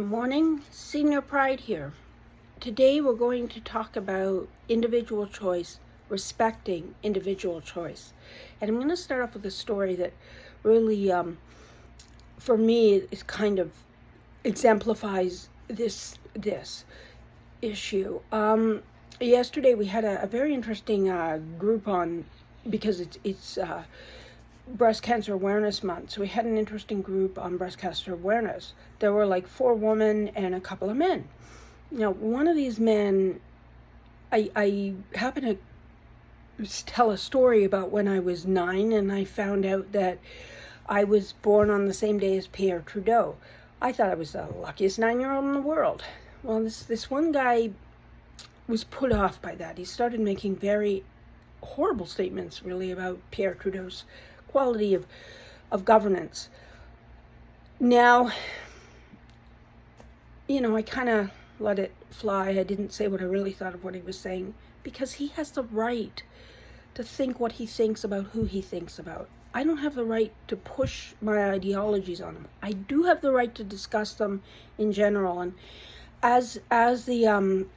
morning, Senior Pride here. Today we're going to talk about individual choice, respecting individual choice. And I'm going to start off with a story that really, for me, is kind of exemplifies this issue. Yesterday we had a very interesting group on, because it's Breast Cancer Awareness Month. So we had an interesting group on breast cancer awareness. There were like 4 women and a couple of men. Now, one of these men, I happen to tell a story about when I was 9 and I found out that I was born on the same day as Pierre Trudeau. I thought I was the luckiest 9-year-old in the world. Well, this one guy was put off by that. He started making very horrible statements, really, about Pierre Trudeau's quality of governance. Now, I kind of let it fly. I didn't say what I really thought of what he was saying, because he has the right to think what he thinks about who he thinks about. I don't have the right to push my ideologies on him. I do have the right to discuss them in general. And as the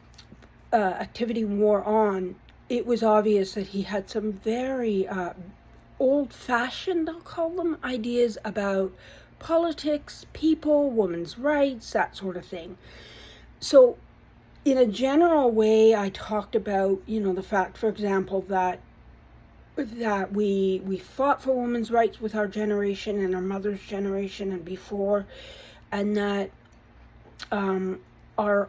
activity wore on, it was obvious that he had some very old-fashioned, I'll call them, ideas about politics, people, women's rights, that sort of thing. So in a general way, I talked about, the fact, for example, that we fought for women's rights with our generation and our mother's generation and before, and that our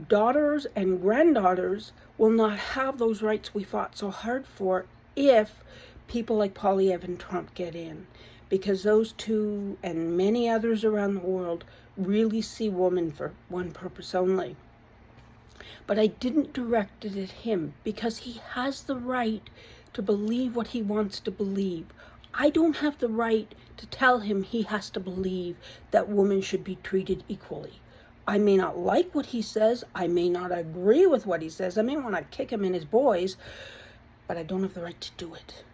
daughters and granddaughters will not have those rights we fought so hard for if people like Polyev and Trump get in, because those two and many others around the world really see women for one purpose only. But I didn't direct it at him, because he has the right to believe what he wants to believe. I don't have the right to tell him he has to believe that women should be treated equally. I may not like what he says, I may not agree with what he says, I may want to kick him in his boys, but I don't have the right to do it.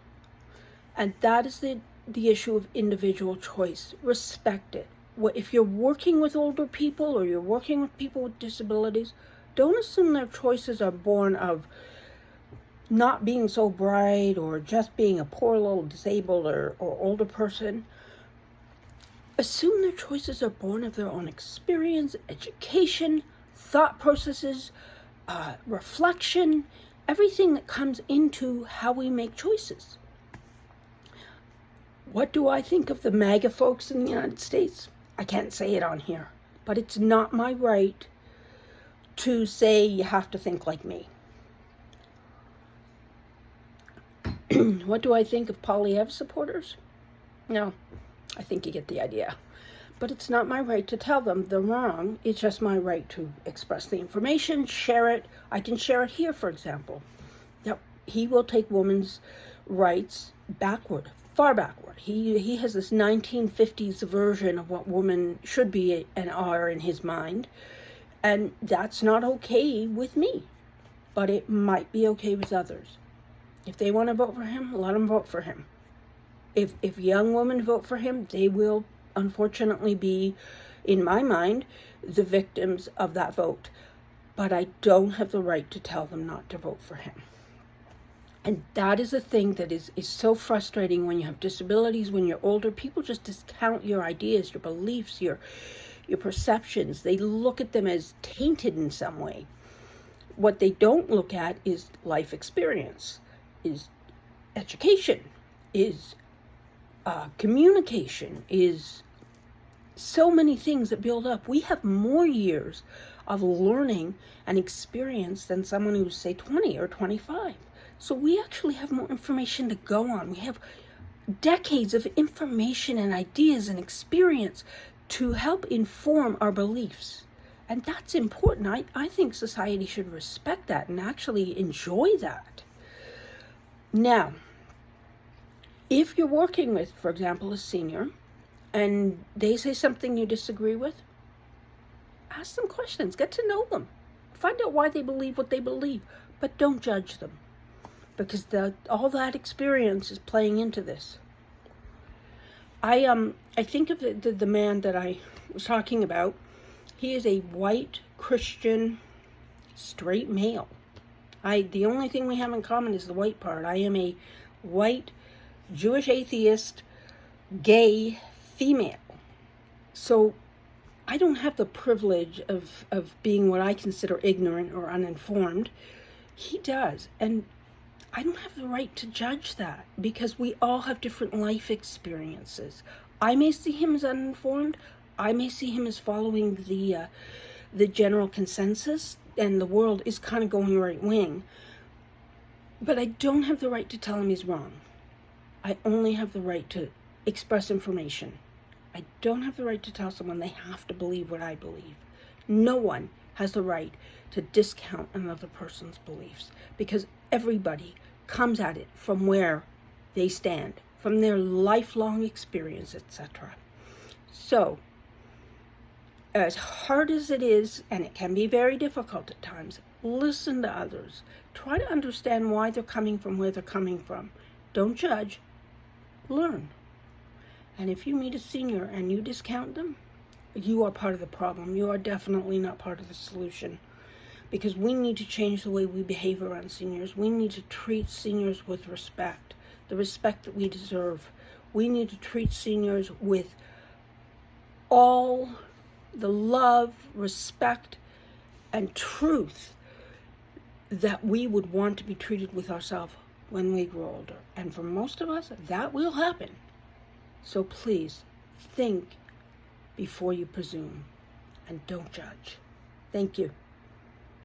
And that is the issue of individual choice. Respect it. If you're working with older people or you're working with people with disabilities, don't assume their choices are born of not being so bright or just being a poor little disabled or older person. Assume their choices are born of their own experience, education, thought processes, reflection, everything that comes into how we make choices. What do I think of the MAGA folks in the United States? I can't say it on here, but it's not my right to say you have to think like me. What do I think of Polyev supporters? No, I think you get the idea. But it's not my right to tell them they're wrong. It's just my right to express the information, share it. I can share it here, for example. Now, he will take women's rights backward, far backward. He has this 1950s version of what women should be and are in his mind. And that's not okay with me. But it might be okay with others. If they want to vote for him, let them vote for him. If young women vote for him, they will unfortunately be, in my mind, the victims of that vote. But I don't have the right to tell them not to vote for him. And that is a thing that is so frustrating when you have disabilities, when you're older. People just discount your ideas, your beliefs, your perceptions. They look at them as tainted in some way. What they don't look at is life experience, is education, is communication, is so many things that build up. We have more years of learning and experience than someone who's, say, 20 or 25. So we actually have more information to go on. We have decades of information and ideas and experience to help inform our beliefs. And that's important. I think society should respect that and actually enjoy that. Now, if you're working with, for example, a senior, and they say something you disagree with, ask them questions, get to know them, find out why they believe what they believe, but don't judge them, because all that experience is playing into this. I think of the man that I was talking about. He is a white, Christian, straight male. The only thing we have in common is the white part. I am a white, Jewish atheist, gay female. So I don't have the privilege of being what I consider ignorant or uninformed. He does. And I don't have the right to judge that because we all have different life experiences. I may see him as uninformed. I may see him as following the general consensus, and the world is kind of going right wing. But I don't have the right to tell him he's wrong. I only have the right to express information. I don't have the right to tell someone they have to believe what I believe. No one has the right to discount another person's beliefs because everybody comes at it from where they stand, from their lifelong experience, etc. So, as hard as it is, and it can be very difficult at times, listen to others. Try to understand why they're coming from where they're coming from. Don't judge. Learn. And if you meet a senior and you discount them, you are part of the problem. You are definitely not part of the solution. Because we need to change the way we behave around seniors. We need to treat seniors with respect, the respect that we deserve. We need to treat seniors with all the love, respect, and truth that we would want to be treated with ourselves when we grow older. And for most of us, that will happen. So please, think before you presume, and don't judge. Thank you.